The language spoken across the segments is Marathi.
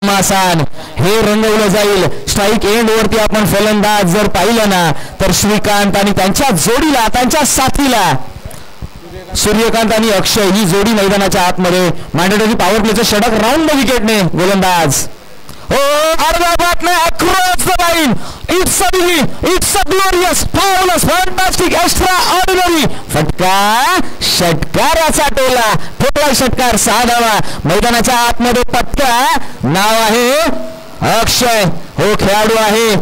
मासान हे रंगवलं जाईल. स्ट्राईक एंड वरती आपण फलंदाज जर पाहिलं ना तर श्रीकांत आणि त्यांच्या जोडीला त्यांच्या साथीला सूर्यकांत आणि अक्षय ही जोडी मैदानाच्या आतमध्ये मॅन्डेटरी पॉवर प्लेचं षटक राऊंड द विकेटने गोलंदाज. across the line. It's a glorious, fabulous, fantastic, extraordinary. फटका षटकाराचा टोला ठोकला षटकार 6 धावा. मैदानाच्या आतमध्ये पटका नाव आहे अक्षय. हो खेळाडू आहे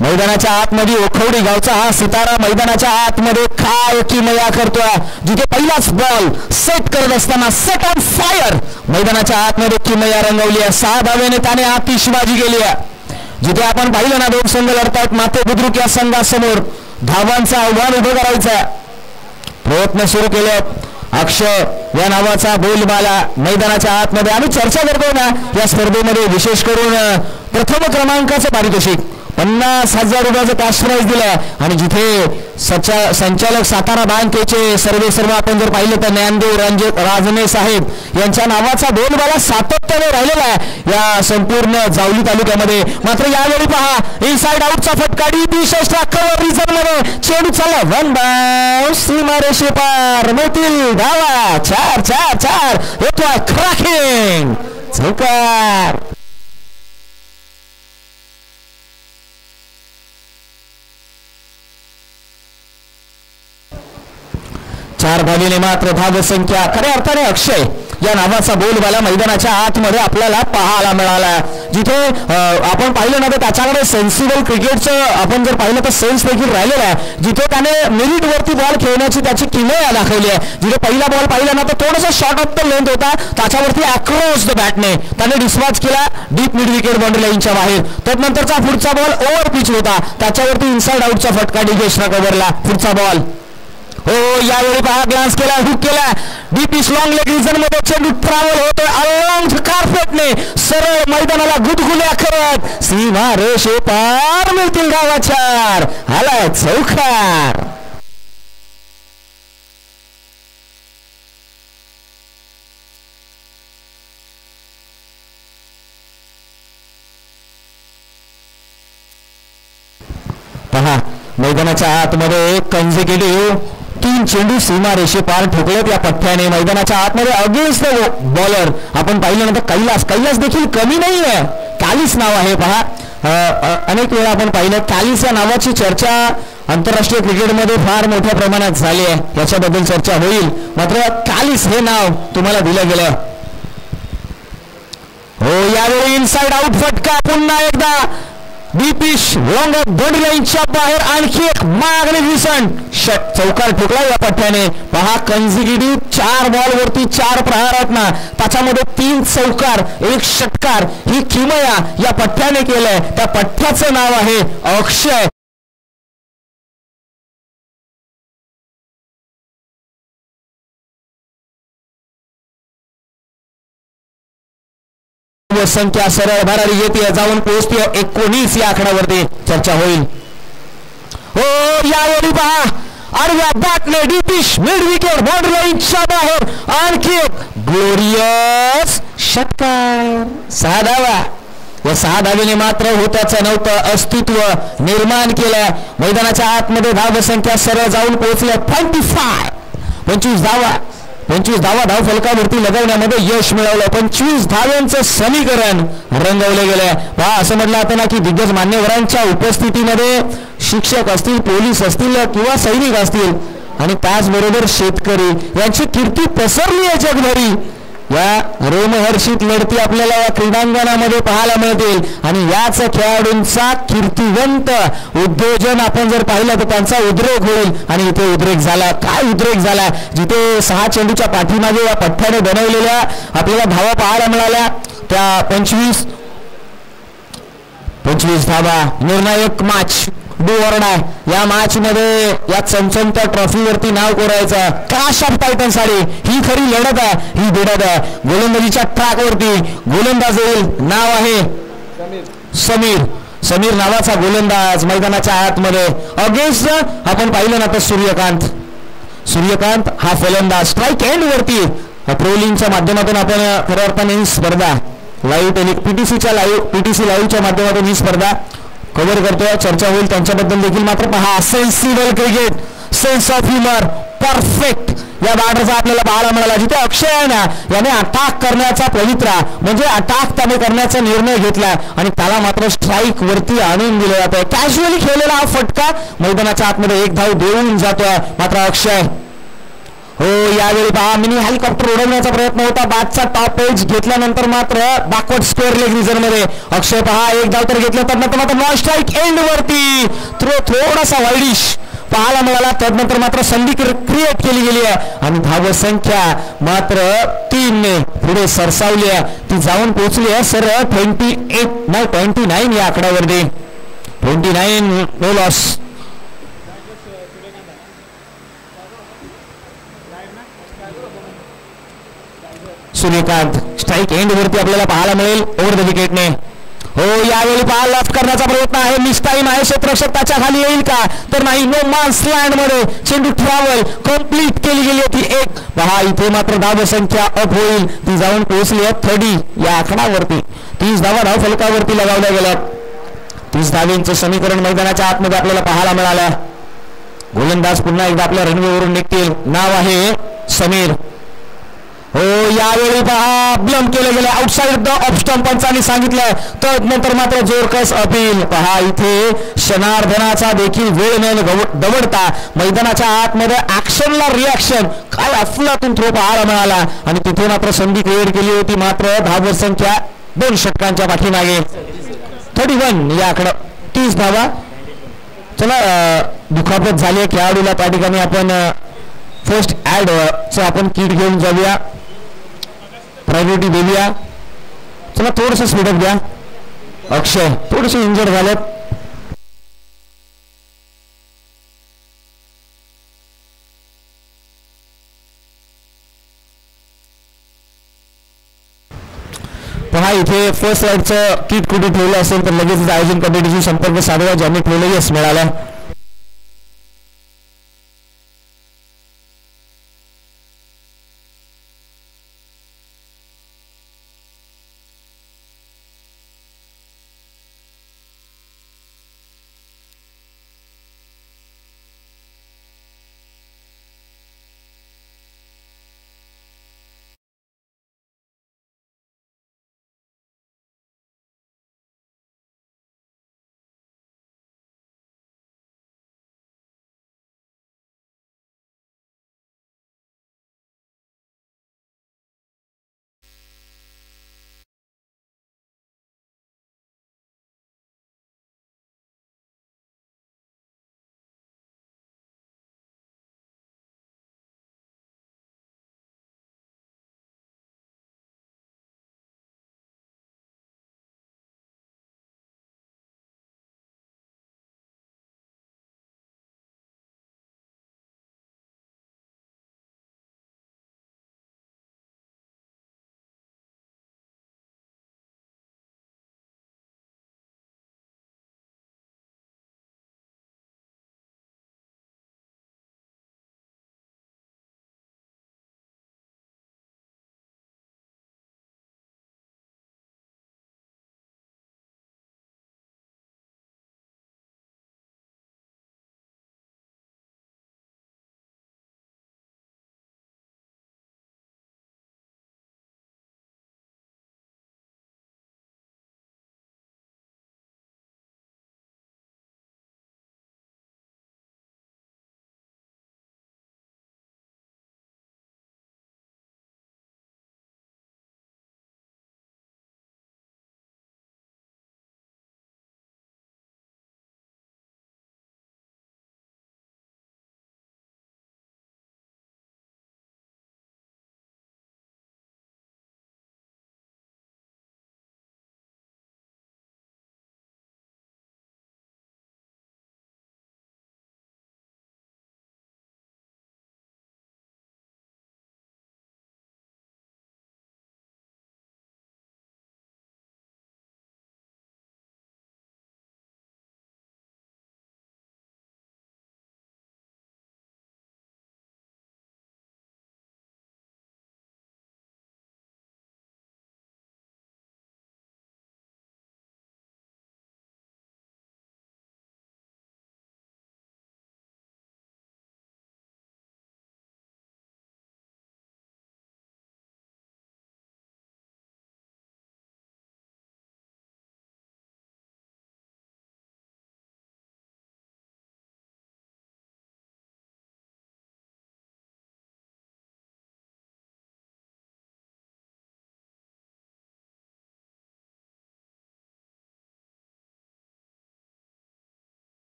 मैदानाच्या आतमध्ये ओखवडी गावचा हा सितारा मैदानाच्या आतमध्ये काय किमया करतोय. जिथे पहिलाच बॉल सेट करत असताना सेट ऑन फायर मैदानाच्या आतमध्ये किमया रंगवली आहे. 6 धावेने त्याने आतिषबाजी केली आहे. जिथे आपण पाहिलं ना दोन संघ लढतायत माते बुद्रुक या संघासमोर धावांचं आव्हान उभं करायचं प्रयत्न सुरू केले. अक्षय या नावाचा बोलबाला मैदानाच्या आतमध्ये आम्ही चर्चा करतोय ना या स्पर्धेमध्ये विशेष करून प्रथम क्रमांकाचं पारितोषिक 50,000 रुपयाचं कॅश प्राइज दिलंय. आणि जिथे संचालक सातारा बँकेचे सर्व आपण जर पाहिलं तर ज्ञानदेव राजने साहेब यांच्या नावाचा बोलबाला सातत्याने राहिलेला आहे या संपूर्ण जावली तालुक्यामध्ये. मात्र यावेळी पहा इनसाइड आउटचा फटका डीपीशेष्टा कव्हर रिझन मध्ये चेंडू चालला 1 बाउंस सीमारेषे पार मिळतील धावा 4 येतोय क्रॅकिंग झोकार. चार धावेने मात्र धावसंख्या खऱ्या अर्थाने अक्षय या नावाचा बोलबाला मैदानाच्या आतमध्ये आपल्याला पाहायला मिळाला. जिथे आपण पाहिलं ना तर त्याच्याकडे सेन्सिबल क्रिकेटचं आपण जर पाहिलं तर सेन्स देखील राहिलेला आहे. जिथे त्याने मिरिट वरती बॉल खेळण्याची त्याची किमया दाखवली आहे. जिथे पहिला बॉल पाहिला ना तर थोडासा शॉर्ट ऑफ द लेंथ होता त्याच्यावरती अक्रॉस द बॅटने त्याने डिस्पॅच केला डीप मिड विकेट बाउंड्री लाईनच्या बाहेर. त्यानंतरचा पुढचा बॉल ओव्हर पिच होता त्याच्यावरती इनसाइड आउटचा फटका डिगेशना कव्हरला. पुढचा बॉल हो यावेळी पहा ग्लान्स केला हुक केला डीप लॉंग लेग रिजन मध्ये चेंडू ट्रॅव्हल होतोय अलॉंग कार्पेटने सरळ मैदानाला गुदगुल्या करत सीमा रेषे पार मिळतील धावा 4 आलाय चौकार. पहा मैदानाच्या आतमध्ये कन्झिक्युटिव्ह 3 चेंडू सीमा रेषे पार ठोकलेत या पठ्ठ्याने मैदानाच्या आतमध्ये अगेन्स्ट द बॉलर. आपण पाहिलं नंतर कैलास देखील कमी नाही आहे. कॅलिस नाव आहे पहा अनेक वेळा आपण पाहिलं कॅलिस या नावाची चर्चा आंतरराष्ट्रीय क्रिकेटमध्ये फार मोठ्या प्रमाणात झाली आहे याच्याबद्दल चर्चा होईल. मात्र कॅलिस हे नाव तुम्हाला दिलं गेलं. हो यावेळी इनसाइड आउट फटका पुन्हा एकदा डीपिश लॉंग बाउंड्री लाईनच्या बाहेर आणखी एक मॅग्निफिसंट चौकार ठोकला या पठ्ठ्याने. पहा कन्झिक्युटिव्ह 4 बॉल वरती 4 प्रहारात ना त्याच्यामध्ये 3 चौकार 1 षटकार ही किमया या पठ्ठ्याने केलंय. त्या पठ्ठ्याचं नाव आहे अक्षय. संख्या सरळ भरारी येते जाऊन पोहोचते 19 या आकड्यावरती चर्चा होईल. हो यावेळी पहा आडव्या बॅटने डीपिश मिड विकेट बाउंड्री लाईनच्या बाहेर आणखी एक ग्लोरियस षटकार 6 धावा. या 6 धावेने मात्र होत्याचं नव्हतं अस्तित्व निर्माण केलं. मैदानाच्या आतमध्ये धावसंख्या सरळ जाऊन पोहोचल्या 25 धावा 25 धावा धाव फलकावरती लगवण्यामध्ये यश मिळवलं. 25 धाव्यांचं समीकरण रंगवले गेले. पहा असं म्हटलं जातं ना की दिग्गज मान्यवरांच्या उपस्थितीमध्ये शिक्षक असतील पोलीस असतील किंवा सैनिक असतील आणि त्याचबरोबर शेतकरी यांची कीर्ती पसरली आहे जगभरी. या रोमहर्षित लढती आपल्याला या क्रीडांगणामध्ये पाहायला मिळतील आणि याच खेळाडूंचा कीर्तिवंत उद्योजन आपण जर पाहिलं तर त्यांचा उद्रेक होईल. आणि इथे उद्रेक झाला. काय उद्रेक झाला जिथे 6 चेंडूच्या पाठीमागे या पठ्ठ्याने बनवलेल्या आपल्याला धावा पाहायला मिळाल्या त्या 25 धावा. निर्णायक मॅच डू ऑर डाय या मॅच मध्ये या चमचमत्या ट्रॉफीवरती नाव कोरायचं. क्लॅश ऑफ टायटन साडी ही खरी लढत आहे ही भिडत आहे. गोलंदाजीच्या ट्रॅकवरती गोलंदाज येईल नाव आहे समीर नावाचा गोलंदाज मैदानाच्या आतमध्ये अगेन्स्ट आपण पाहिलं ना तर सूर्यकांत हा फलंदाज. स्ट्राईक एंड वरती ट्रोलिंगच्या माध्यमातून आपण खऱ्या अर्थाने ही स्पर्धा लाईव्ह पीटीसी लाईव्हच्या माध्यमातून ही स्पर्धा कव्हर करतोय, चर्चा होईल त्यांच्याबद्दल देखील. मात्र पहा, sensible cricket, sense of humour, perfect या बॅटरचा आपल्याला पाहायला मिळाला. जिथे अक्षय आहे ना, याने अटॅक करण्याचा पवित्रा म्हणजे अटॅक त्याने करण्याचा निर्णय घेतला आणि त्याला मात्र स्ट्राईक वरती आणून दिलं जातंय. कॅज्युअली खेळलेला हा फटका मैदानाच्या आतमध्ये एक धाव देऊन जातोय. मात्र अक्षय, हो, यावेळी पहा मिनी हेलिकॉप्टर उडवण्याचा प्रयत्न होता. बॅटचा टॉप एज घेतल्यानंतर मात्र बॅकवर्ड स्क्वेअर लेग रिझन मध्ये अक्षय पहा एक धाव तर घेतलं, त्यानंतर मात्र नॉन स्ट्राईक एंड वरती थोडासा वाईडिश पाहायला मिळाला. त्यानंतर मात्र संधी क्रिएट केली गेली आहे आणि धाव संख्या मात्र 3 ने पुढे सरसावली आहे. ती जाऊन पोहोचली आहे सर 29 या आकड्यावरती. 29 no loss. Suryakant strike end वरती आपल्याला पाहायला मिळेल ओव्हर द विकेटने. हो, यावेळी पहा लेफ्ट करण्याचा प्रयत्न आहे, मिस टाइम आहे, क्षेत्ररक्षक त्याच्या खाली येईल का तर नाही. नो मान्स लँड मध्ये चेंडू ट्रॅव्हल कंप्लीट केली गेली होती. एक पहा इथे मात्र धाव संख्या अप होईल, ती जाऊन पोहोचली आहे 30 या आकड्यावरती. 30 धावा धाव फलकावरती लगावल्या गेल्या. 30 धावींचं समीकरण मैदानाच्या आतमध्ये आपल्याला पाहायला मिळालं. गोलंदाज पुन्हा एकदा आपल्या रणवीवरून निघतील, नाव आहे समीर. हो, यावेळी पहा ब्लम केले गेले आउटसाइड द ऑफ स्टंप पंचांनी सांगितलं. तदनंतर मात्र जोरकस अपील. पहा इथे क्षणार्धनाचा देखील वेळ न दवडता मैदानाच्या आतमध्ये ऍक्शनला रिॲक्शन, काय अफलातून थ्रो पाहायला मिळाला आणि तिथे मात्र संधी क्रिएट केली होती. मात्र धाव संख्या 2 षटकांच्या पाठीमागे 31 या आकडा 30 धावा. चला, दुखापत झाली खेळाडूला, त्या ठिकाणी आपण फर्स्ट ऍड चं आपण किट घेऊन जाऊया, प्रायोरिटी देऊया. चला थोडंसं स्पीडअप द्या. अक्षय थोडेसे इंजर्ड झालेत. पहा इथे फर्स्ट ऍडचं किट कुठे ठेवलं असेल तर लगेच आयोजन कमिटीशी संपर्क साधवा, ज्यांनी ठेवलं यस मिळाला.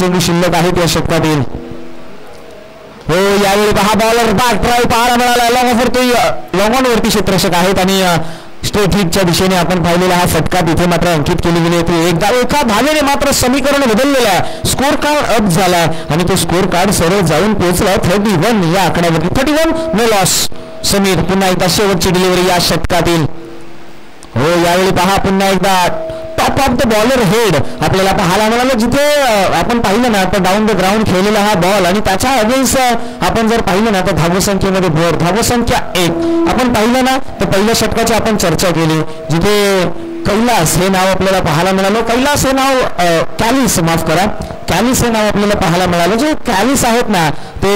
चेंडू शिल्लक आहेत या षटकातील. हो यावेळी पहा बॉलर बॅक ड्राईव्ह पाहायला मिळाला. लॉंग ऑन वरती क्षेत्ररक्षक आहेत आणि स्ट्रेट हिटच्या दिशेने आपण पाहिलेला हा फटका तिथे मात्र अंकित केली गेली होती. एका धावेने मात्र समीकरण बदललेलं आहे. स्कोर कार्ड अप झाला आणि तो स्कोर कार्ड सरळ जाऊन पोहोचला 31 या आकड्यावरती. 31 नो लॉस. समीर पुन्हा एकदा शेवटची डिलिव्हरी या षटकातील. हो यावेळी पहा पुन्हा एकदा top of the bowler head आपल्याला पाहायला मिळालं. जिथे आपण पाहिलं ना तर डाऊन द ग्राउंड खेळलेला हा बॉल आणि त्याच्या अगेन्स्ट आपण जर पाहिलं ना तर धावसंख्येमध्ये भर. धावसंख्या 1 आपण पाहिलं ना तर पहिल्या षटकाची आपण चर्चा केली जिथे कैलास हे नाव आपल्याला पाहायला मिळालं. कैलास हे नाव कॅलिस माफ करा कॅलिस हे नाव आपल्याला पाहायला मिळालं. जे कॅलिस आहेत ना ते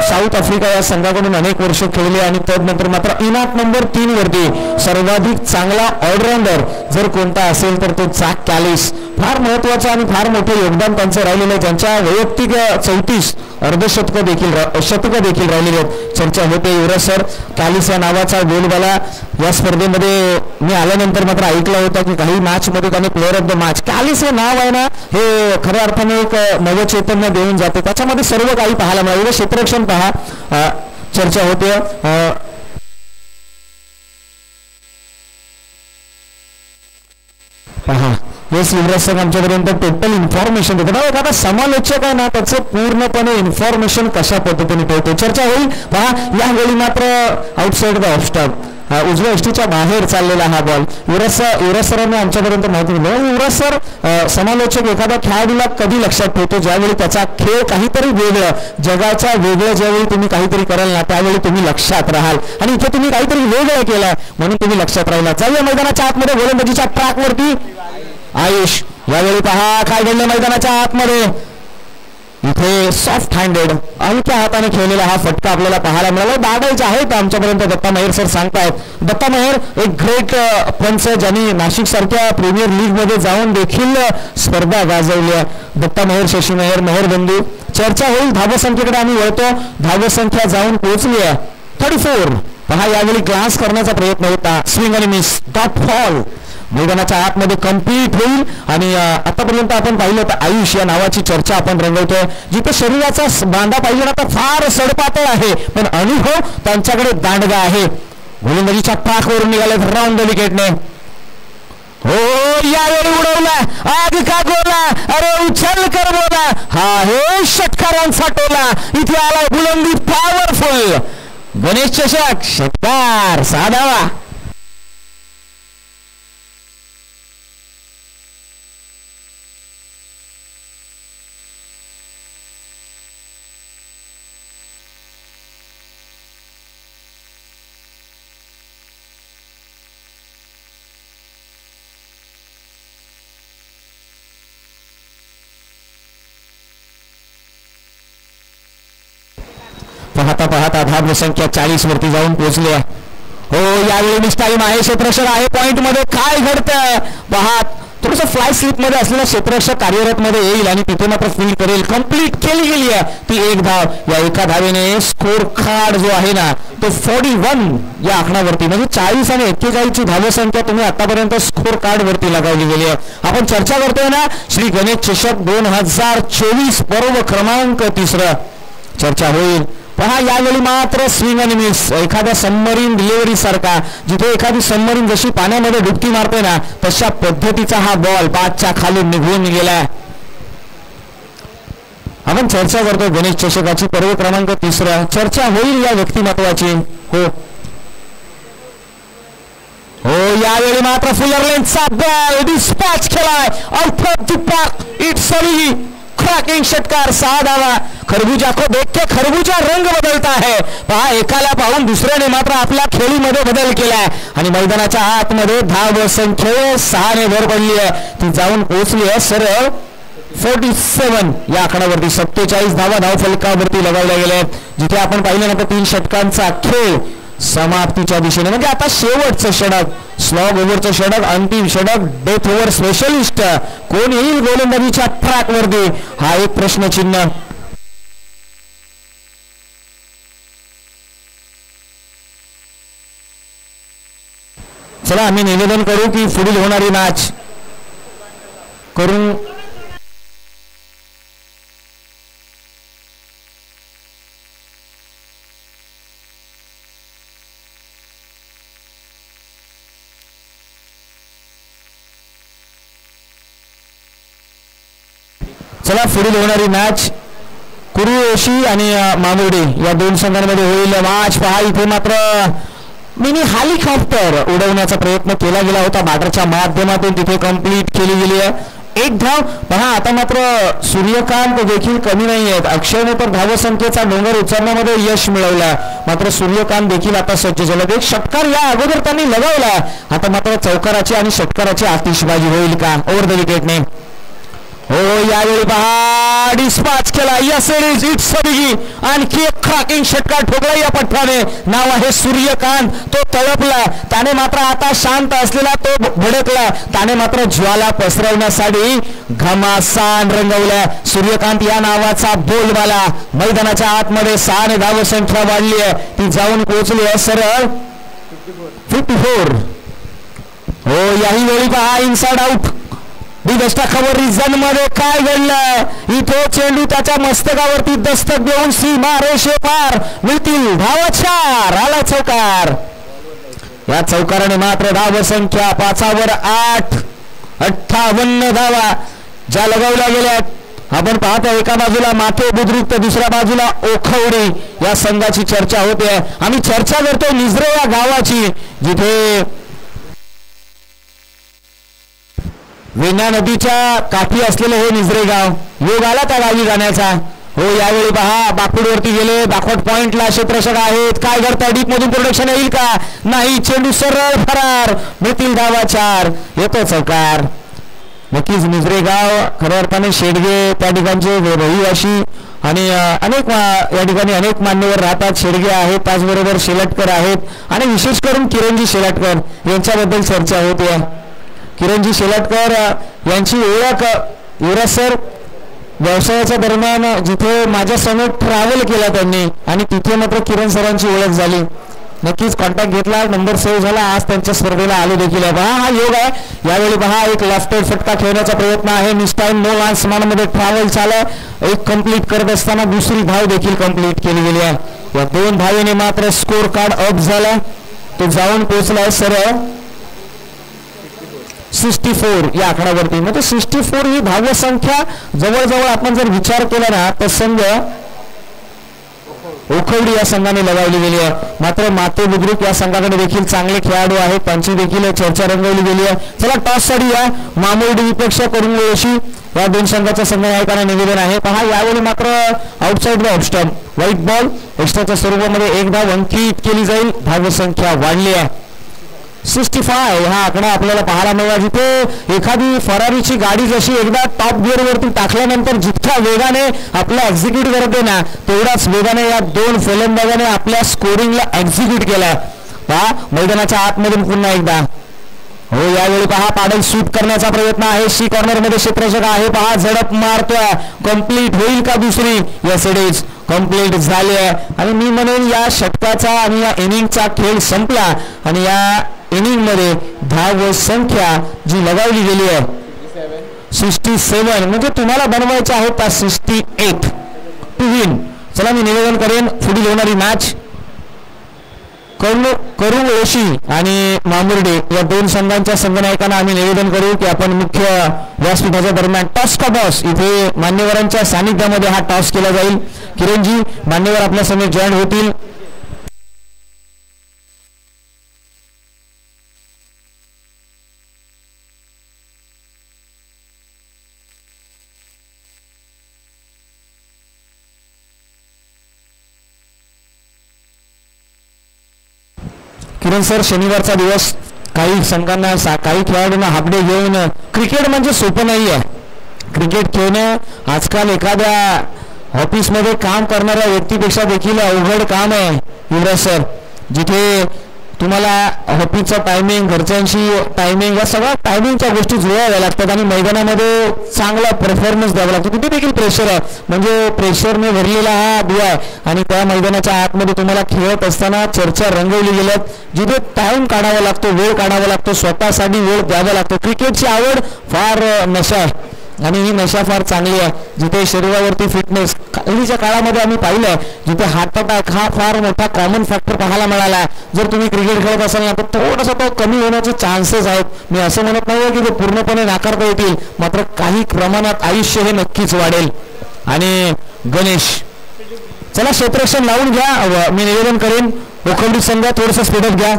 साऊथ आफ्रिका या संघाकडून अनेक वर्ष खेळले आणि तदनंतर मात्र इनात नंबर 3 वरती सर्वाधिक चांगला ऑलराऊंडर जर कोणता असेल तर तो जॅक कॅलिस. फार महत्वाचं आणि फार मोठं योगदान त्यांचं राहिलेलं आहे. ज्यांच्या वैयक्तिक 34 अर्धशतकं देखील राहिलेली आहेत. चर्चा होते युवराज सर कॅलिस या नावाचा बोलबाला या स्पर्धेमध्ये मी आल्यानंतर मात्र ऐकलं होतं की काही मॅच मध्ये त्याने player of the match. Kallis हे नाव आहे ना हे खऱ्या अर्थाने एक नवचैतन्य देऊन जाते. त्याच्यामध्ये सर्व काही पाहायला मिळालं. क्षेत्ररक्षण पहा चर्चा होते. पहा येस युवराज सर आमच्यापर्यंत टोटल इन्फॉर्मेशन देतो. एखादा समालोचक आहे ना त्याचं पूर्णपणे इन्फॉर्मेशन कशा पद्धतीने ठेवतो. चर्चा होईल. पहा यावेळी मात्र आउटसाइड द ऑफ स्टंप उजव्या एष्टीच्या बाहेर चाललेला हा बॉल. युवराज सरांनी आमच्यापर्यंत माहिती दिली. युवराज सर समालोचक एखाद्या खेळाडूला कधी लक्षात ठेवतो ज्यावेळी त्याचा खेळ काहीतरी वेगळं जगाच्या वेगळं ज्यावेळी तुम्ही काहीतरी कराल ना त्यावेळी तुम्ही लक्षात राहाल आणि इथे तुम्ही काहीतरी वेगळं केलं म्हणून तुम्ही लक्षात राहिला. जाऊया मैदानाच्या आतमध्ये गोलंदाजीच्या ट्रॅकवरती. आयुष यावेळी पहा काय घडलं मैदानाच्या आतमध्ये. इथे सॉफ्ट हँडेड हलक्या हाताने खेळलेला हा फटका आपल्याला पाहायला मिळाला. दादायचे आहेत आमच्यापर्यंत दत्ता मेहर सर सांगतायत. दत्ता मेहर एक ग्रेट पंच ज्यांनी नाशिक सारख्या प्रीमियर लीग मध्ये जाऊन देखील स्पर्धा गाजवली आहे. दत्ता मेहर शशी मेहर मेहर बंधू. चर्चा होईल. धावसंख्येकडे आम्ही वळतो. धावसंख्या जाऊन पोहोचली आहे 34. पहा यावेळी ग्लास करण्याचा प्रयत्न होता. स्विंग आणि मिस डॉट फॉल मैदानाच्या आतमध्ये कम्प्लीट होईल आणि आतापर्यंत आपण पाहिलं तर आयुष या नावाची चर्चा आपण रंगवतोय. जिथे शरीराचा बांधा पाहिजे ना तर फार सडपातळ आहे पण अनुभव त्यांच्याकडे दांडगा आहे. गोलंदाजीच्या ट्रॅकवरून निघाले राऊंड द विकेटने. हो यावेळी उडवला आग का गोला. अरे उछल कर बोला. हा हे षटकारांचा टोला. इथे आलाय बुलंदी पॉवरफुल. गणेश चषक षटकार साधावा. पाहता पाहता धावसंख्या 40 वरती जाऊन पोहोचली आहे. हो यावेळी मिस टाइम आहे. क्षेत्ररक्षक आहे पॉइंट मध्ये. काय घडतंय पहा. थोडस फ्लाय स्लिप मध्ये असलेला क्षेत्ररक्षक कार्यरत मध्ये येईल आणि तिथे मात्र फील्ड करेल. कंप्लीट केली गेली आहे ती एक धाव. या एका धावेने स्कोर कार्ड जो आहे ना तो 41 या आकड्यावरती म्हणजे 40 आणि 41 ची धावसंख्या तुम्ही आतापर्यंत स्कोर कार्ड वरती लगावली गेली आहे. आपण चर्चा करतोय ना श्री गणेश चषक 2024 पर्व क्रमांक 3. चर्चा होईल. पहा यावेळी मात्र स्विंग आणि मिस. एखाद्या सबमरीन डिलिव्हरी सारखा जिथे एखादी सबमरीन जशी पाण्यामध्ये डुबकी मारते ना तशा पद्धतीचा हा बॉल पाचच्या खालून निघून गेलाय. आपण चर्चा करतो गणेश चषकाची पर्व क्रमांक 3. चर्चा होईल या व्यक्तिमत्वाची. हो हो यावेळी मात्र फुलर लेन्थचा बॉल डिस्पॅच केलाय out of the park. It's a cracking षटकार 6 धावा. खरबूजा को देख के खरबूजा रंग बदलता है. पहा एकाला पाहून दुसऱ्याने मात्र आपल्या खेळीमध्ये बदल केलाय आणि मैदानाच्या आतमध्ये धाव संख्या 6 ने भर पडली आहे. ती जाऊन पोहोचली आहे सरळ 47 या आकड्यावरती. 47 धावा धावफलकावरती लगावल्या गेल्या आहेत. जिथे आपण पाहिलं ना तर 3 षटकांचा खेळ समाप्तीच्या दिशेने म्हणजे आता शेवटचं षटक स्लॉग ओव्हरचं षटक अंतिम षटक डेथ ओव्हर स्पेशलिस्ट कोण येईल गोलंदाजीच्या ट्रॅक वरती हा एक प्रश्नचिन्ह. चला आम्ही निवेदन करू की पुढील होणारी मॅच करून चला पुढील होणारी मॅच कुरुओशी आणि मामुर्डे या दोन संघांमध्ये होईल मॅच. पहा इथे मात्र मिनी हेलिकॉप्टर उडवण्याचा प्रयत्न केला गेला होता बॅटरच्या माध्यमातून, तिथे कंप्लीट केली गेली आहे. एक धाव. पहा आता मात्र सूर्यकांत देखील कमी नाही आहेत. अक्षयने तर धावसंख्येचा डोंगर उचलण्यामध्ये यश मिळवलं, मात्र सूर्यकांत देखील आता सज्ज झाला. एक षटकार या अगोदर त्यांनी लगावला. आता मात्र चौकाराची आणि षटकाराची आतिषबाजी होईल का ओव्हर द विकेटने. हो यावेळी पहा डिस्पॅच केला. यस इट इज इट्स सबिगी. आणखी एक क्रॅकिंग षटकार ठोकला या पटकाने. नाव आहे सूर्यकांत. तो तळपला, त्याने मात्र आता शांत असलेला तो भडकला. त्याने मात्र ज्वाला पसरवण्यासाठी घमासान रंगवल्या. सूर्यकांत या नावाचा बोलबाला मैदानाच्या आतमध्ये 6 धावसंख्या वाढली आहे, ती जाऊन पोहोचली आहे सरळ 54. हो याही वेळी पहा इनसाइड आउट. बिगस्टा खबर रिझन मध्ये काय घडलं. इथे चेंडू त्याच्या मस्तकावरती दस्तक देऊन सीमा रेषे पार. मिळतील धावा 4. आला चौकार. या चौकाराने मात्र धावसंख्या 5वर 8. 58 धावा ज्या लगावल्या गेल्या. आपण पाहतो एका बाजूला माथे बुद्रुक तर दुसऱ्या बाजूला ओखवडी या संघाची चर्चा होते. आम्ही चर्चा करतो निजरे या गावाची, जिथे वेण्णा नदीच्या काठी असलेलं हे निजरे गाव. योग आला त्या गावी जाण्याचा. हो यावेळी पहा बाकूडवरती गेले. बॅकवर्ड पॉइंटला क्षेत्ररक्षक आहेत. काय घडतं, डीप मधून प्रोडक्शन येईल का नाही. चेंडू सरळ फरार. मिळतील धावा 4. येतो चौकार. नक्कीच निजरे गाव खऱ्या अर्थाने शेडगे त्या ठिकाणचे रहिवाशी आणि अनेक या ठिकाणी अनेक मान्यवर राहतात. शेडगे आहेत, त्याचबरोबर शेलाटकर आहेत आणि विशेष करून किरणजी शेलाटकर यांच्याबद्दल चर्चा होते. किरणजी शेलाटकर यांची ओळख युवराज सर व्यवसायाच्या दरम्यान जिथे माझ्या समोर ट्रॅव्हल केला त्यांनी आणि तिथे मात्र किरण सरांची ओळख झाली. नक्कीच कॉन्टॅक्ट घेतला, नंबर सेव्ह झाला. आज त्यांच्या स्पर्धेला आलो देखील. हा योग आहे. यावेळी पहा एक लेफ्ट फटका खेळण्याचा प्रयत्न आहे. मिस टाइम नो लान्स मध्ये ट्रॅव्हल झालाय. एक कंप्लीट करत असताना दुसरी धाव देखील कंप्लीट केली गेली आहे. या 2 धावेने मात्र स्कोर कार्ड अप झाला. तो जाऊन पोहोचलाय सरळ 64 या आकड्यावरती. म्हणजे 64 ही धावसंख्या जवळजवळ आपण जर विचार केला ना तर संघ ओखवडी या संघाने लगावली गेली आहे. मात्र माते बुद्रुक या संघाकडे देखील चांगले खेळाडू आहेत, त्यांची देखील चर्चा रंगवली गेली आहे. चला टॉस साठी या मामुर्डी विपेक्षा कुरुओशी या 2 संघाच्या संघनायकांना निवेदन आहे. पहा यावेळी मात्र outside the off stump wide ball एक्स्ट्राच्या स्वरूपामध्ये 1 धाव अंकित केली जाईल. धावसंख्या वाढली आहे 65. हा आकडा आपल्याला पाहायला मिळाला. जिथे एखादी फरारीची गाडी जशी एकदा टॉप गिअर वरती टाकल्यानंतर जितक्या वेगाने आपला एक्झिक्यूट करते ना तेवढाच वेगाने या 2 फलंदाजाने आपल्या स्कोरिंगला एक्झिक्यूट केलाय. पहा मैदानाच्या आतमधून पुन्हा एकदा. हो यावेळी पहा पाडल शूट करण्याचा प्रयत्न आहे. सी कॉर्नर मध्ये क्षेत्ररक्षक आहे. पहा झडप मारतोय. कंप्लीट होईल का दुसरी. यस इट इज कंप्लीट झाली आहे. आणि मी म्हणेन या षटकाचा आणि या इनिंगचा खेळ संपला आणि या इनिंग मध्ये धाव संख्या जी लगावली गेली आहे 67 म्हणजे तुम्हाला बनवायचे आहेत त्या 68 टू विन. चला मी निवेदन करेन पुढील होणारी मॅच कुरुओशी आणि मामुर्डे या 2 संघांच्या संघनायकांना आम्ही निवेदन करू की आपण मुख्य व्यासपीठाच्या दरम्यान टॉस का बॉस इथे मान्यवरांच्या सानिध्यामध्ये हा टॉस केला जाईल. किरणजी मान्यवर आपल्या समोर जॉईन होतील. किरण सर शनिवारचा दिवस काही संघांना काही खेळाडूंना हाफडे घेऊन क्रिकेट म्हणजे सोपं नाही आहे. क्रिकेट खेळणं आजकाल एखाद्या ऑफिसमध्ये काम करणाऱ्या व्यक्तीपेक्षा देखील अवघड काम आहे युवराज सर. जिथे तुम्हाला ऑफिसचा टायमिंग घरच्यांशी टायमिंग या सगळ्या टायमिंगच्या गोष्टी जुळवाव्या लागतात आणि मैदानामध्ये चांगला परफॉर्मन्स द्यावा लागतो. तिथे देखील प्रेशर आहे म्हणजे प्रेशरने भरलेला हा दुवा आहे आणि त्या मैदानाच्या आतमध्ये तुम्हाला खेळत असताना चर्चा रंगवली गेल्यात. जिथे टाइम काढावा लागतो, वेळ काढावा लागतो, स्वतःसाठी वेळ द्यावा लागतो. क्रिकेटची आवड फार नशा आहे आणि ही नशा फार चांगली आहे, जिथे शरीरावरती फिटनेस हल्लीच्या काळामध्ये आम्ही पाहिलंय, जिथे हार्ट अटॅक हा फार मोठा कॉमन फॅक्टर पाहायला मिळाला. जर तुम्ही क्रिकेट खेळत असाल ना तर थोडासा तो कमी होण्याचे चान्सेस आहेत. मी असं म्हणत नाही की ते पूर्णपणे नाकारता येतील, मात्र काही प्रमाणात आयुष्य हे नक्कीच वाढेल. आणि गणेश चला क्षेत्ररक्षण लावून घ्या. मी निवेदन करेन ओखंडी संघ थोडंसं स्पीडअप घ्या.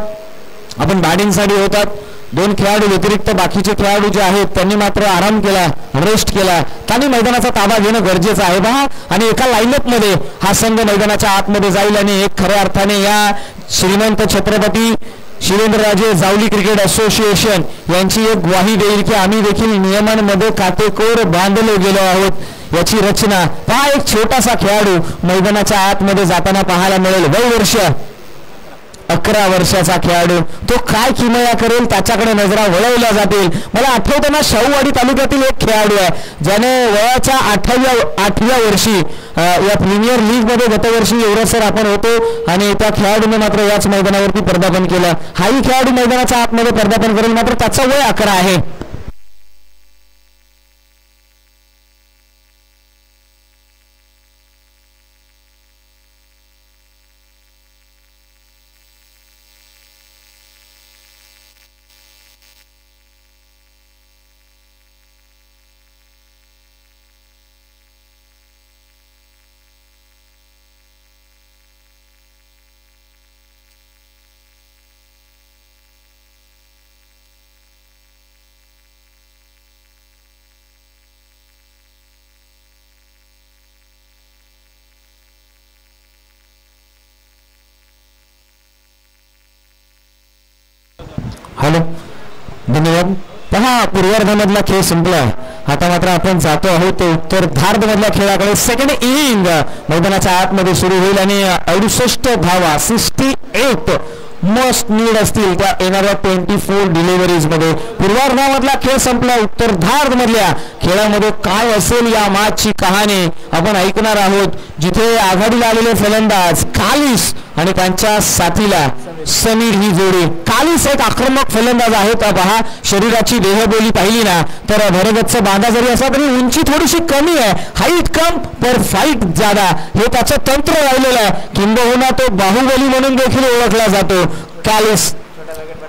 आपण बॅटिंगसाठी होतात. 2 खेळाडू व्यतिरिक्त बाकीचे खेळाडू जे आहेत त्यांनी मात्र आराम केला, रेस्ट केला. त्यांनी मैदानाचा ताबा घेणं गरजेचं आहे पहा. आणि एका लाईनअप मध्ये हा संघ मैदानाच्या आतमध्ये जाईल आणि एक खऱ्या अर्थाने या श्रीमंत छत्रपती शिवेंद्रराजे जावली क्रिकेट असोसिएशन यांची एक ग्वाही देईल की आम्ही देखील नियमांमध्ये काटेकोर बांधले गेलो आहोत. याची रचना पहा. एक छोटासा खेळाडू मैदानाच्या आतमध्ये जाताना पाहायला मिळेल. वय वर्ष 11 वर्षाचा खेळाडू. तो काय किमया करेल त्याच्याकडे नजरा वळवल्या जातील. मला आठवतं ना, शाहूवाडी तालुक्यातील एक खेळाडू आहे ज्याने वयाच्या 8व्या वर्षी या प्रीमियर लीग मध्ये गतवर्षी युवराजसर आपण होतो आणि त्या खेळाडूने मात्र याच मैदानावरती पदार्पण केलं. हाही खेळाडू मैदानाच्या आतमध्ये पदार्पण करेल, मात्र त्याचं वय 11 आहे. हॅलो, धन्यवाद. पहा, पूर्वार्धामधला खेळ संपला. आता मात्र आपण जातो आहोत ते उत्तरार्ध मधल्या खेळाकडे. सेकंड इनिंग मैदानाच्या आतमध्ये सुरू होईल आणि 68 धावा 68 मस्ट नीड असतील त्या येणाऱ्या 24 डिलिव्हरीज मध्ये. पूर्वार्धामधला खेळ संपला. उत्तरार्ध मधल्या खेळामध्ये काय असेल या मॅचची कहाणी आपण ऐकणार आहोत, जिथे आघाडीला आलेले फलंदाज कालिस आणि त्यांच्या साथीला समीर ही जोडी. कालिस एक आक्रमक फलंदाज आहेत. पहा, शरीराची देहबोली पाहिली ना तर भरगच्च बांधा जरी असला तरी उंची थोडीशी कमी आहे. हाईट कम पर फाईट ज्यादा हे त्याचं तंत्र राहिलेलं आहे. किंबहुना तो बाहुबली म्हणून देखील ओळखला जातो. कालिस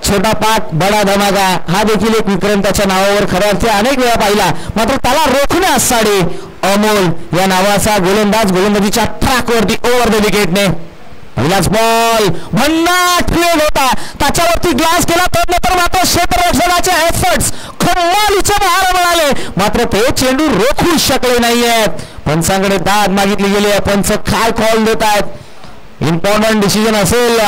छोटा पाठ बडा धमाका हा देखील एक विक्रम त्याच्या नावावर खऱ्या अर्थी अनेक वेळा पाहिला, मात्र त्याला रोखण्यासाठी अमोल या नावाचा गोलंदाज गोलंदाजीच्या ट्रॅकवरती ओव्हर द विकेटने पहिलाच बॉल भन्नाट प्रयोग होता, त्याच्यावरती ग्लास केला. तर मात्र क्षेत्ररक्षणाचे एफर्ट्स कमालीचे बहार मिळाले, मात्र ते चेंडू रोखू शकले नाहीयेत. पंचांकडे दाद मागितली गेली आहे. पंच काय कॉल देत आहेत? इम्पॉर्टंट डिसिजन असेल.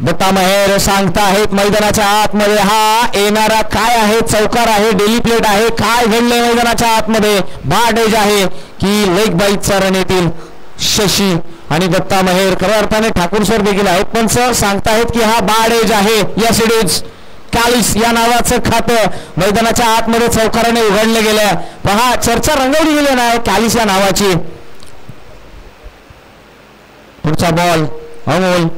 दत्ता महेर सांगताहेत मैदानाच्या आतमध्ये हा येणारा काय आहे? चौकार आहे, डेली प्लेट आहे, काय घडले मैदानाच्या आतमध्ये? बाद एज आहे की लेग बाईटचा रन येतील? शशी आणि दत्ता महेर खऱ्या अर्थाने ठाकूर सर देखील आहेत. पण सर सांगताहेत की हा बाद एज आहे. Yes it is. कालिस या नावाचं खातं मैदानाच्या आतमध्ये चौकाराने उघडले गेले. पहा, चर्चा रंगवली गेली नाही कालिस या नावाची. पुढचा बॉल अमोल.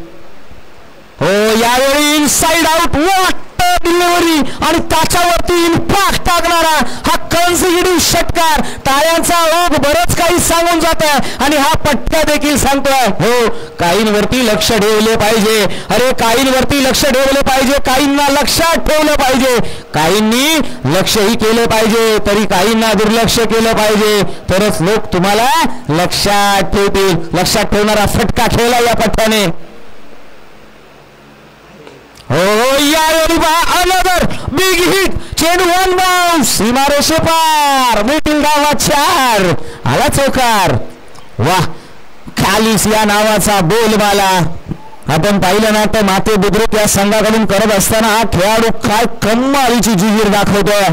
हो, यावेळी इनसाइड आउट वॉट डिलिव्हरी आणि त्याच्यावरती इम्पॅक्ट टाकणारा हा कन्सिक्युटिव्ह षटकार. टाळ्यांचा ओघ बरंच काही सांगून जात आहे आणि हा पटका देखील सांगतोय हो, काहींवरती लक्ष ठेवले पाहिजे. अरे, काहींवरती लक्ष ठेवले पाहिजे, काहींना लक्षात ठेवलं पाहिजे, काहींनी लक्षही केलं पाहिजे, तरी काहींना दुर्लक्ष केलं पाहिजे, तरच लोक तुम्हाला लक्षात ठेवतील. लक्षात ठेवणारा फटका खेळला या पठ्याने. हो, यावेळी अनदर बिग हिट. चेंडू वन बाउन्स सीमारेषे पार. मिटील धावा 4. आला चौकार. वाह, कालिस या नावाचा बोलबाला आपण पाहिलं ना तर माते बुद्रुक या संघाकडून करत असताना हा खेळाडू काय कमालीची जिगीर दाखवतोय.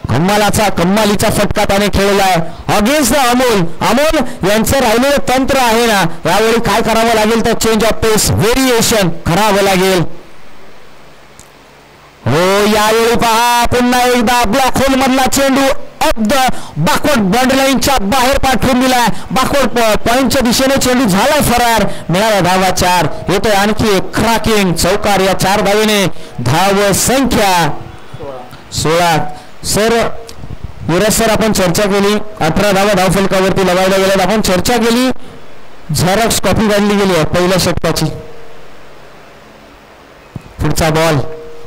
कम्मालीचा फटका त्याने खेळलाय अगेन्स्ट द अमोल. अमोल यांचं राहिलेलं तंत्र आहे ना, यावेळी काय करावं लागेल तर चेंज ऑफ पेस, व्हेरिएशन करावं लागेल. हो, यावेळी पहा पुन्हा एकदा ब्लॉक होल मधला चेंडू अप द बॅकवर्ड बॉर्डर लाईनच्या बाहेर पाठवून दिला. बॅकवर्ड पॉइंटच्या दिशेने चेंडू झाला फरार. मिळाला धावा 4. येतोय आणखी एक क्रॅकिंग चौकार. या 4 धावेने धाव संख्या 16. सर युवराज सर आपण चर्चा केली 18 धावा धावफलकावरती लगावल्या गेल्यात. आपण चर्चा केली झेरॉक्स कॉपी काढली गेली आहे पहिल्या षटकाची. पुढचा बॉल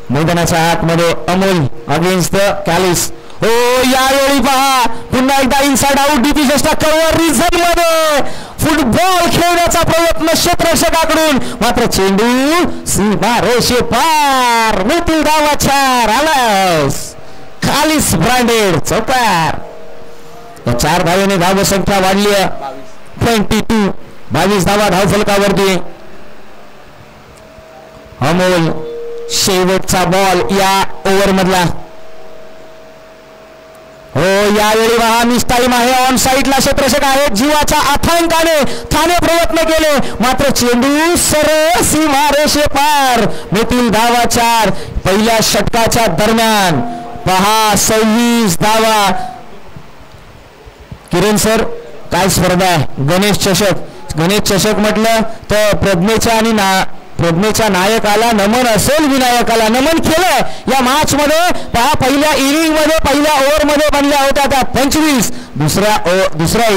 मैदानाच्या आतमध्ये अमोल अगेन्स्ट द कॅलिस. हो यावेळी पहा पुन्हा एकदा inside out DP juxta cover reason मध्ये फुटबॉल खेळण्याचा प्रयत्न क्षेत्ररक्षकाकडून मात्र चेंडू सीमा रेषे पार. मिळतील धावा 4 आलास खालीस ब्रँडेड चौकार. 4 धावेने धाव संख्या वाढली आहे 22 धावा धावफलकावरती. अमोल शेवटचा बॉल या ओव्हर मधला. हो यावेळी मिस टाइम आहे. ऑन साईडला क्षेत्ररक्षक आहेत जीवाच्या आतंकाने ठाणे प्रयत्न केले मात्र चेंडू सरळ सीमा रेषे पार. मिळतील धावा 4 पहिल्या षटकाच्या दरम्यान. पहा 26 धावा. किरण सर काय स्पर्धा आहे गणेश चषक म्हटलं तर प्रज्ञेच्या नायकाला नमन असेल विनायकाला नमन केलं या मॅच मध्ये. पहा पहिल्या इनिंग मध्ये पहिल्या ओव्हर मध्ये बनल्या होत्या त्या 25. दुसऱ्या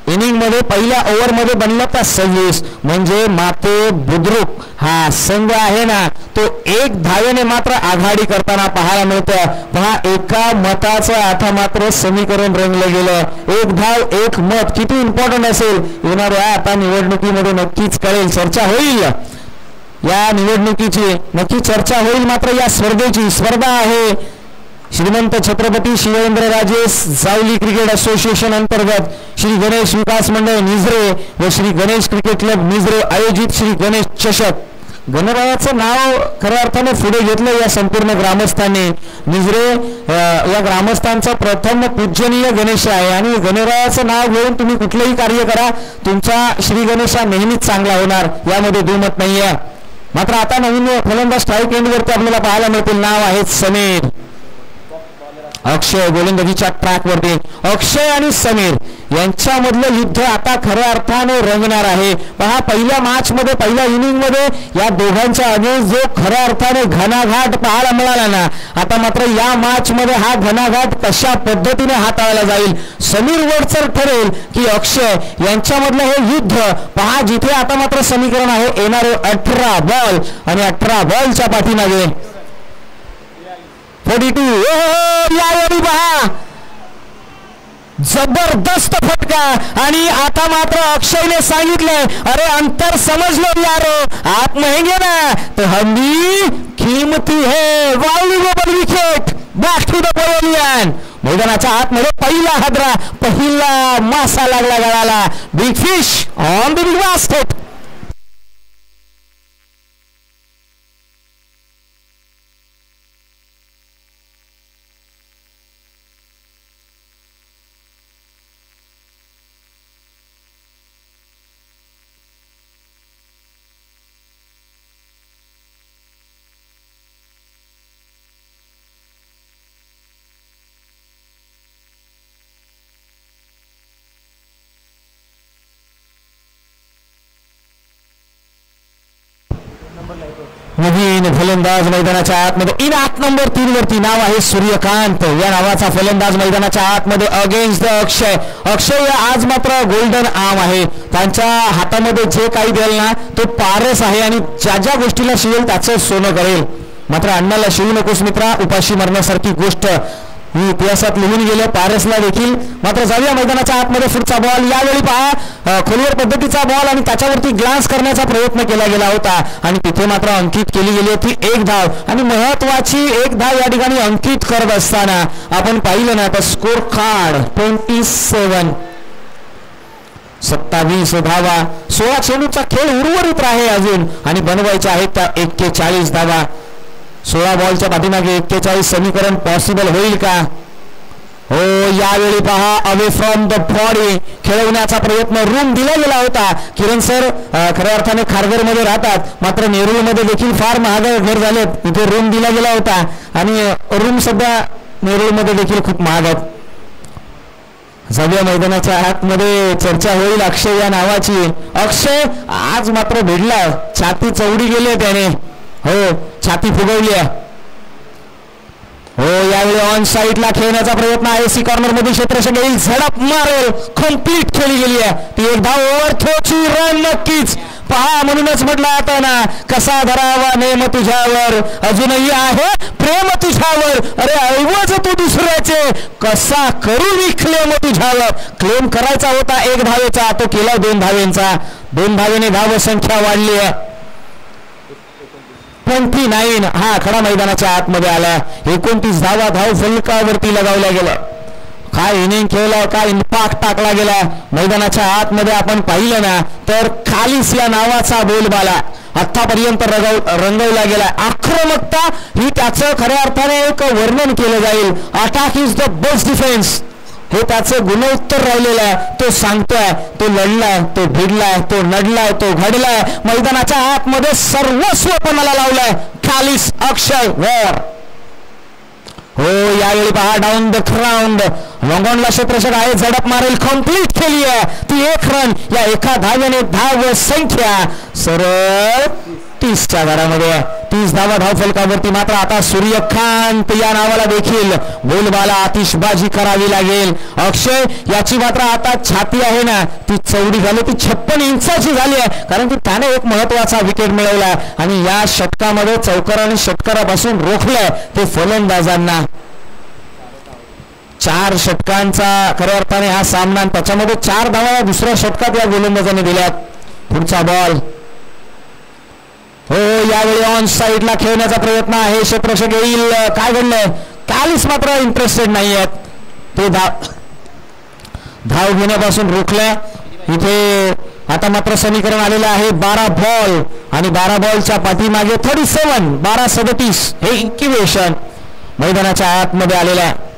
इनिंग मध्ये पहिल्या ओव्हर मध्ये बनलं त्या 26. म्हणजे माते बुद्रुक हा संघ आहे ना तो 1 धावेने मात्र आघाडी करताना पाहायला मिळतं. पहा एका मताचं आता मात्र समीकरण रंगलं गेलं. 1 धाव 1 मत किती इम्पॉर्टंट असेल येणाऱ्या आता निवडणुकीमध्ये नक्कीच कळेल. चर्चा होईल या निवडणुकीची नक्की चर्चा होईल. मात्र या स्पर्धेची स्पर्धा आहे श्रीमंत छत्रपती शिवेंद्रराजे सावली क्रिकेट असोसिएशन अंतर्गत श्री गणेश विकास मंडळ निजरे व श्री गणेश क्रिकेट क्लब निजरे आयोजित श्री गणेश चषक. गणरायाचं नाव खऱ्या अर्थाने पुढे घेतलं या संपूर्ण ग्रामस्थांनी. निजरे या ग्रामस्थांचा प्रथम पूजनीय गणेश आहे आणि गणरायाचं नाव घेऊन तुम्ही कुठलंही कार्य करा तुमचा श्री गणेश हा नेहमीच चांगला होणार यामध्ये दुमत नाहीये. मात्र आता नवीन फलंदाज स्ट्राईक एंडवरती आपल्याला पाहायला मिळतील. नाव आहे समीर. अक्षय गोलंदाजीच्या ट्रॅक वरती अक्षय आणि समीर यांच्यामधलं युद्ध आता खऱ्या अर्थाने रंगणार आहे. पहा पहिल्या मॅच मध्ये पहिल्या इनिंग मध्ये या दोघांच्या अगेन्स्ट जो खऱ्या अर्थाने घणाघाट पाहायला मिळाला ना आता मात्र या मॅच मध्ये हा घणाघाट कशा पद्धतीने हाताळला जाईल. समीर वरचर ठरेल की अक्षय यांच्यामधलं हे युद्ध. पहा जिथे आता मात्र समीकरण आहे येणारे 18 बॉल आणि 18 बॉलच्या पाठीमागे 42. यावेळी पहा जबरदस्त फटका आणि आता मात्र अक्षयने सांगितलंय अरे अंतर समझ लो यारो आप महंगे ना तो हम भी कीमती है. Valuable wicket back to the pavilion. मैदानाच्या आतमध्ये पहिला हादरा पहिला मासा लागला गळाला. Big fish on the big basket. नवीन फलंदाज मैदानाच्या आतमध्ये इनात नंबर 3 वरती नाव आहे सूर्यकांत. या नावाचा फलंदाज मैदानाच्या आतमध्ये अगेन्स्ट द अक्षय. अक्षय आज मात्र गोल्डन आर्म आहे. त्यांच्या हातामध्ये जे काही देईल ना तो पारस आहे आणि ज्या ज्या गोष्टीला शिवेल त्याचं सोनं करेल. मात्र अण्णाला शिवू नकोस मित्रा उपाशी मरण्यासारखी गोष्ट ही इतिहासात लिहून गेलं पारसला देखील. मात्र जाऊया मैदानाच्या आतमध्ये पुढचा बॉल. यावेळी पहा खोलवर पद्धतीचा बॉल आणि त्याच्यावरती ग्लान्स करण्याचा प्रयत्न केला गेला होता आणि तिथे मात्र अंकित केली गेली होती 1 धाव आणि महत्वाची 1 धाव या ठिकाणी अंकित करत असताना आपण पाहिलं ना तर स्कोर कार्ड 27 धावा. 16 चेंडूचा खेळ उर्वरित आहे अजून आणि बनवायच्या आहेत त्या 41 धावा. 16 बॉलच्या पाठीमागे 41 समीकरण पॉसिबल होईल का. हो यावेळी पहा अवे फ्रॉम द बॉडी खेळवण्याचा प्रयत्न रूम दिला गेला होता. किरण सर खऱ्या अर्थाने खारघर मध्ये राहतात मात्र नेरूळ मध्ये देखील फार महाग घर झालेत. इथे रूम दिला गेला होता आणि रूम सध्या नेरूळ मध्ये देखील खूप महाग आहेत. जाऊया मैदानाच्या आतमध्ये चर्चा होईल अक्षय या नावाची. अक्षय आज मात्र भिडला छाती चौडी गेली त्याने. हो छाती फुगवली आहे. हो या यावेळी ऑन साईडला खेळण्याचा प्रयत्न आहे. सी कॉर्नर मध्ये क्षेत्ररक्षक येईल, झडप मारेल, कम्प्लीट खेळली गेली आहे ती. एक धाव ओव्हर थ्रोची रन नक्कीच. पहा म्हणूनच म्हटलं आता ना, कसा धरावा नेम तुझ्यावर, अजूनही आहे प्रेम तुझ्यावर. अरे ऐवज तू दुसऱ्याचे, कसा करू मी क्लेम तुझ्यावर. क्लेम करायचा होता 1 धावेचा, तो केला 2 धावेंचा. 2 धावेने धाव संख्या वाढली आहे 29. हा खडा मैदानाच्या आतमध्ये आला. 29 धावा धाव फलकावरती लगावल्या गेल्या. काय इनिंग खेळलाय, काय इम्पॅक्ट टाकला गेला मैदानाच्या आतमध्ये. आपण पाहिलं ना तर खालीस या नावाचा बोलबाला आतापर्यंत रंगवला गेला. आक्रमकता ही त्याचं खऱ्या अर्थाने एक वर्णन केलं जाईल. Attack is the best defence, हे त्याचं गुणोत्तर राहिलेलं आहे. तो सांगतोय, तो लढलाय, तो भिडलाय, तो नडलाय, तो घडलाय. मैदानाच्या आतमध्ये सर्वस्व पणाला लावलाय खालीस अक्षय वॉर. हो यावेळी पहा डाऊन द ग्राउंड, लॉंगॉनला क्षेत्ररक्षक आहे, झडप मारेल, कम्प्लीट केली आहे ती. 1 रन या एका धावेने धाव संख्या सरळ 30च्या घरामध्ये. 30 धावा धाव फलकावरती. मात्र आता सूर्यकांत या नावाला देखील गोलबाला आतिषबाजी करावी लागेल. अक्षय याची मात्र आता छाती आहे ना ती चौडी झाली, ती 56 इंचाची झाली आहे, कारण की त्याने एक महत्वाचा विकेट मिळवला आणि या षटकामध्ये चौकार आणि षटकारापासून रोखलंय ते फलंदाजांना. 4 षटकांचा खऱ्या अर्थाने हा सामना, त्याच्यामध्ये 4 धावा दुसऱ्या षटकात या गोलंदाजाने दिल्यात. पुढचा बॉल. हो यावेळी ऑन साईडला खेळण्याचा प्रयत्न आहे, क्षेत्ररक्षक येईल. काय घडलंय, कालीस मात्र इंटरेस्टेड नाही आहेत, ते धाव घेण्यापासून रोखलंय. इथे आता मात्र समीकरण आलेलं आहे 12 बॉल आणि 12 बॉलच्या पाठीमागे 37, 12-37 हे इक्वेशन मैदानाच्या आतमध्ये आलेलं आहे.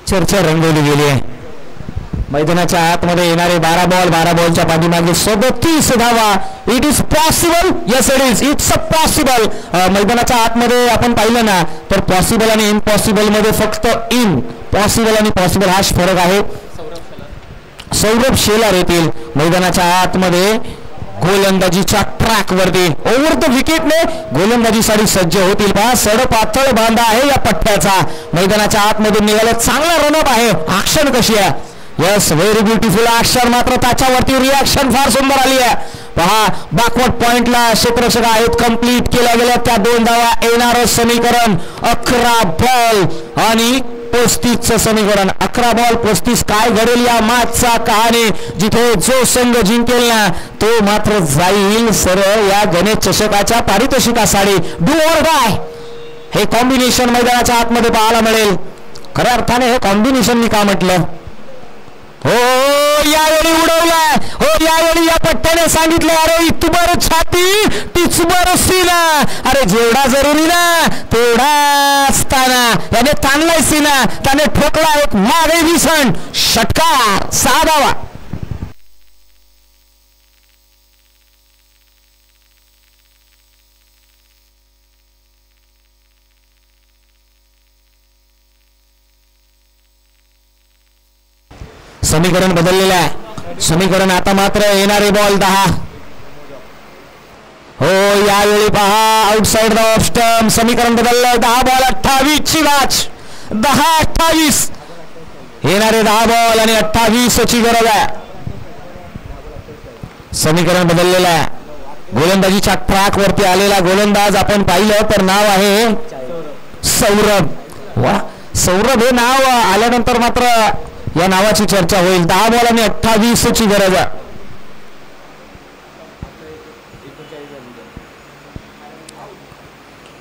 चर्चा रंगवली गेली आहे. मैदानाच्या आतमध्ये येणारे 12 बॉल, 12 बॉलच्या पाठीमागे 37 धावा. It is possible, yes it is, it's a possible. मैदानाच्या आतमध्ये आपण पाहिलं ना तर पॉसिबल आणि इम्पॉसिबल मध्ये फक्त पॉसिबल आणि पॉसिबल हाच फरक आहे. सौरभ शेलार येतील मैदानाच्या आतमध्ये गोलंदाजीच्या ट्रॅक वरती. ओव्हर द विकेटने गोलंदाजीसाठी सज्ज होतील. पहा सडपातळ बांधा आहे या पट्ट्याचा. मैदानाच्या आतमधून निघालं, चांगला रनअप आहे. ऍक्शन कशी आहे, यस व्हेरी ब्युटिफुल ऍक्शन. मात्र त्याच्यावरती रिॲक्शन फार सुंदर आली आहे. पहा बॅकवर्ड पॉइंटला क्षेत्ररक्षक आहेत, कम्प्लीट केल्या गेल्या त्या 2 धावा. येणारं समीकरण 11 बॉल आणि 35चं समीकरण. 11 बॉल 35. काय घडेल या मॅचचा कहाणी, जिथे जो संघ जिंकेल ना तो मात्र जाईल सरळ या गणेश चषकाच्या पारितोषिकासाठी. डू ऑर डाय हे कॉम्बिनेशन मैदानाच्या आतमध्ये पाहायला मिळेल. खऱ्या अर्थाने हे कॉम्बिनेशन मी का म्हटलं. हो यावेळी उडवलाय, हो यावेळी या पट्ट्याने सांगितलं, अरे इतबर छाती टिचबर सीना. अरे जेवढा जरुरी ना तेवढाच ताना. याने ताणलाय सीना, त्याने ठोकला एक मागे भीषण षटकार. 6 धावा. समीकरण बदललेलं आहे. समीकरण आता मात्र येणारे बॉल 10. हो यावेळी पहा आउटसाइड द ऑफ स्टंप. समीकरण बदललं. 10 बॉल 28 ची मॅच. 10-28 येणारे 10 बॉल आणि 28 ची गरज आहे. समीकरण बदललेलं आहे. गोलंदाजीच्या ट्रॅक वरती आलेला गोलंदाज आपण पाहिलं तर नाव आहे सौरभ. वा सौरभ हे नाव आल्यानंतर मात्र या नावाची चर्चा होईल. 10 बॉल आणि 28 ची गरज आहे.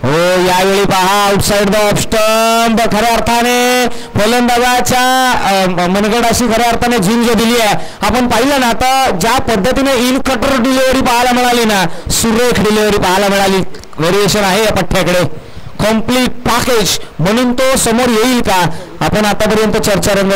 हो यावेळी पहा आउटसाइड द ऑफ स्टंप. खऱ्या अर्थाने फलंदाजाच्या मनगडाशी खऱ्या अर्थाने झिंज दिली आहे. आपण पाहिलं ना तर ज्या पद्धतीने इन कटर डिलिव्हरी पाहायला मिळाली ना, सुरेख डिलिव्हरी पाहायला मिळाली. व्हेरिएशन आहे या पठ्ठ्याकडे, कम्प्लीट पॅकेज म्हणून तो समोर येईल का. आपण आतापर्यंत चर्चा रंग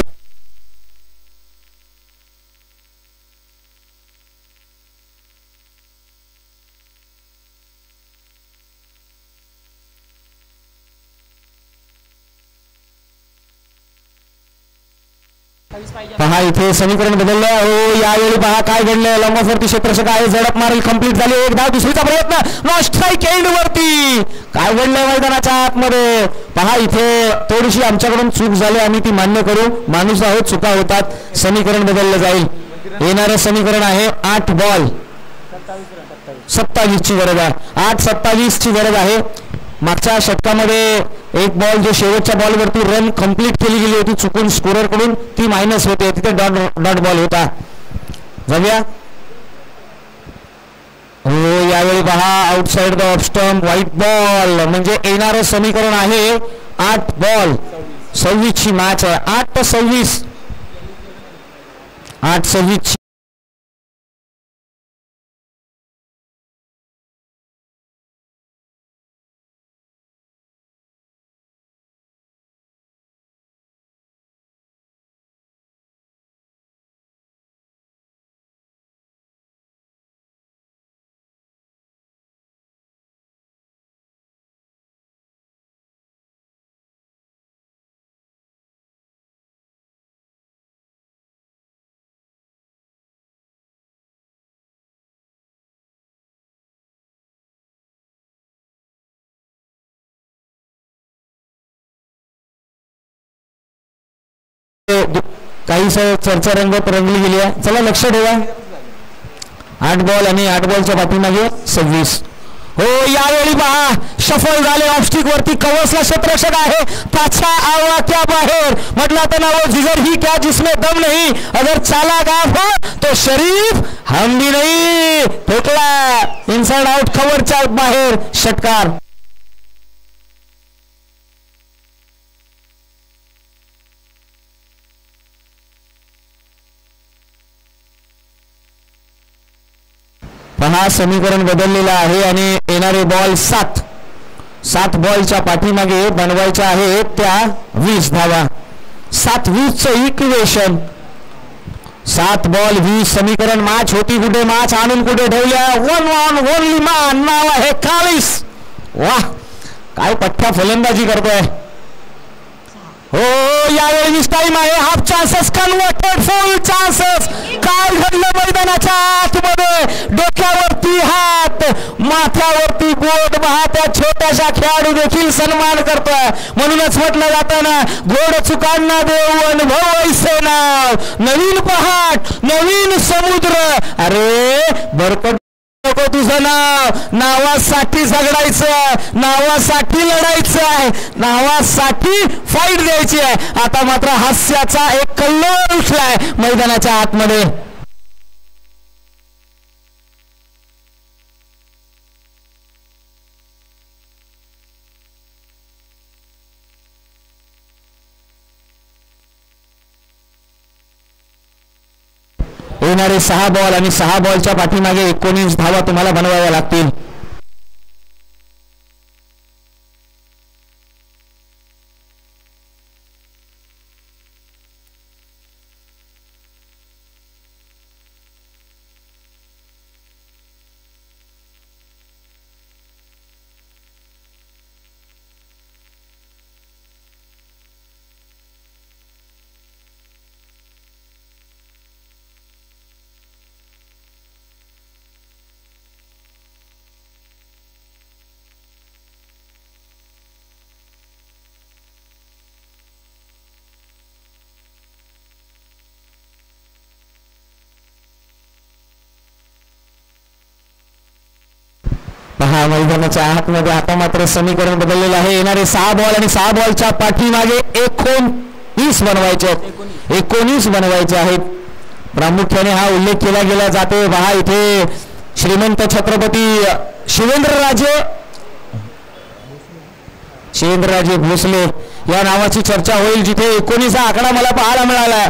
पहा इथे समीकरण बदललं. हो यावेळी पहा काय घडलं. लंबफरती क्षेत्ररक्षक आहे, झडप मारेल, कंप्लीट झाली. एक धाव, दुसरीचा प्रयत्न, नो स्ट्राईक एंड वरती. काय घडलंय मैदानाच्या आतमध्ये पहा. इथे थोडीशी आमच्याकडून चूक झाली, आम्ही ती मान्य करू. माणूस आहोत, चुका होतात. समीकरण बदललं जाईल. येणारं समीकरण आहे 8 बॉल 27 ची गरज आहे. 8-27 ची गरज आहे. मागच्या षटकामध्ये एक बॉल जो शेवटच्या बॉलवरती रन कंप्लीट केली गेली होती चुकून स्कोरर कडून, ती मायनस होते, तिथे डॉट बॉल होता. जाऊया. हो यावेळी पहा outside the off stump, wide ball. म्हणजे येणारं समीकरण आहे 8 बॉल 26 ची मॅच आहे. 8-26 8-26 काही चर्चा रंगत रंगली गेली आहे. चला लक्ष ठेवा. 8 बॉल आणि 8 बॉलच्या पाठीमागे 26. हो यावेळी पहा सफल झाले. ऑफस्टिक वरती कवसला क्षेत्ररक्षक आहे, त्याच्या आवळा क्या बाहेर. म्हटलं तर ना वो जिगर ही क्या जिसमें दम नहीं, अगर चाला गाफ हो तो शरीफ हम भी नहीं. ठोकला इनसाइड आउट, कव्हरच्या बाहेर षटकार. पहा समीकरण बदललेलं आहे आणि येणारे बॉल 7 बॉलच्या पाठीमागे बनवायच्या आहेत त्या 20 धावा. 7-20चं इक्वेशन. 7 बॉल 20 समीकरण. मॅच होती कुठे, मॅच आणून कुठे ठेवल्या. 1 ऑन ओनली मॅन नाव आहे कालिस. वाह काय पठ्ठा फलंदाजी करतोय. हो यावेळी टाइम आहे. हाफ चान्सेस कन्वर्टेड फुल चान्सेस. काय घडलं मैदानाच्या आतमध्ये. डोक्यावरती हात, माथ्यावरती बोट, त्या छोट्याशा खेळाडू देखील सन्मान करतोय. म्हणूनच म्हटलं जातं ना, गोड चुकांना देव अनुभव ऐसे नाव. नवीन पहाट, नवीन समुद्र. अरे बरकत नको तुझं नाव. नावासाठी झगडायचं, नावासाठी लढायचं आहे, नावासाठी फाईट द्यायची आहे. आता मात्र हास्याचा एक कल्लोळ उठलाय मैदानाच्या आतमध्ये. येणारे 6 बॉल आणि 6 बॉलच्या पाठीमागे 19 धावा तुम्हाला बनवाव्या लागतील. पहा मैदानाच्या आतमध्ये आता मात्र समीकरण बदललेलं आहे. येणारे 6 बॉल आणि 6 बॉलच्या पाठीमागे 19 बनवायचे आहेत. 19 बनवायचे आहेत. प्रामुख्याने हा उल्लेख केला गेला जातो. पहा इथे श्रीमंत छत्रपती शिवेंद्रराजे भोसले या नावाची चर्चा होईल, जिथे 19 हा आकडा मला पाहायला मिळाला.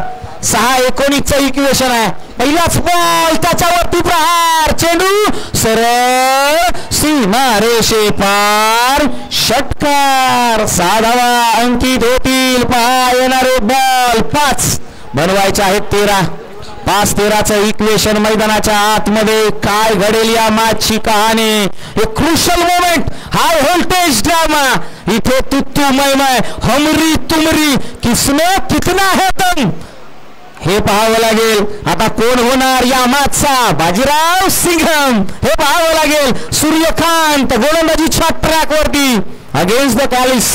6-19चं इक्वेशन आहे. पहिलाच बॉल त्याच्यावरती प्रहार, चेंडू सरळ सीमा रेषे पार, षटकार. 6 धावा अंकित होतील. पहा येणारे बॉल 5 बनवायचे आहेत 13. 5-13चं इक्वेशन. मैदानाच्या आतमध्ये काय घडेल या मॅचची कहाणी. एक crucial moment, high voltage drama. इथे तुत्तू मैमय, हमरी तुमरी, किसने कितना है दम, हे पाहावं लागेल. आता कोण होणार या मॅचचा बाजीराव सिंघम, हे पाहावं लागेल. सूर्यकांत गोलंदाजीच्या ट्रॅक वरती अगेन्स्ट द कॅलिस.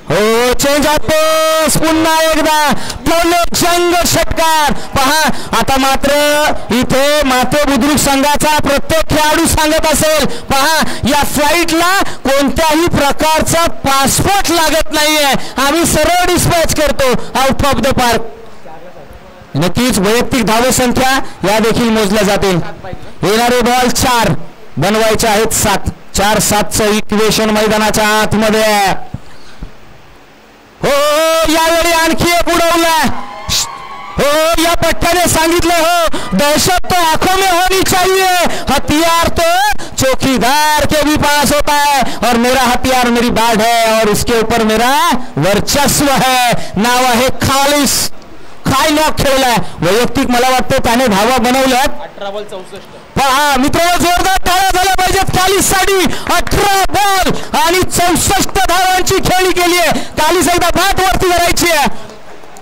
हो, चेंज ऑफ पेस पुन्हा एकदा जंग षटकार. पहा आता मात्र इथे माते बुद्रुक संघाचा प्रत्येक खेळाडू सांगत असेल, पहा या फ्लाईटला कोणत्याही प्रकारचा पासपोर्ट लागत नाहीये, आम्ही सरळ डिस्पॅच करतो आउट ऑफ द पार्क. नक्कीच वैयक्तिक धावसंख्या या देखील मोजल्या जातील. येणारे बॉल 4 बनवायचे आहेत 7. 4-7चं इक्वेशन मैदानाच्या आतमध्ये आहे. हो, यावेळी आणखी एक उडवलाय. हो, या पट्ट्याने सांगितलं, हो दहशत तो आंखों में होनी चाहिए, हथियार तो चौकीदार के भी पास होता है, और मेरा हथियार मेरी बैट है और इसके ऊपर मेरा वर्चस्व है. नाव आहे खालिस. काय नॉक खेळलाय वैयक्तिक. मला वाटतं त्याने धावा बनवल्यात 18 बॉल 64. पहा मित्रांनो, जोरदार टाळ्या झाल्या पाहिजेत कालिससाठी. 18 बॉल आणि 64 धावांची खेळी केली आहे. कालिस एकदा बॅट वरती करायची आहे.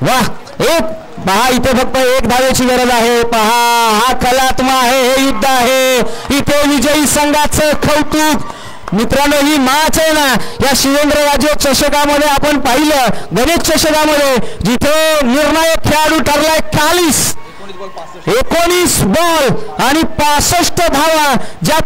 वाह, एक पहा इथे फक्त 1 धावेची गरज आहे. पहा हा कलात्मा आहे, हे युद्ध आहे. इथे विजयी संघाचं कौतुक. मित्रांनो, ही मॅच आहे ना या शिवेंद्रराजे चषकामध्ये आपण पाहिलं, गणेश चषकामध्ये, जिथे निर्णायक खेळाडू ठरलाय कालिस. 19 बॉल आणि 65 धावा. ज्या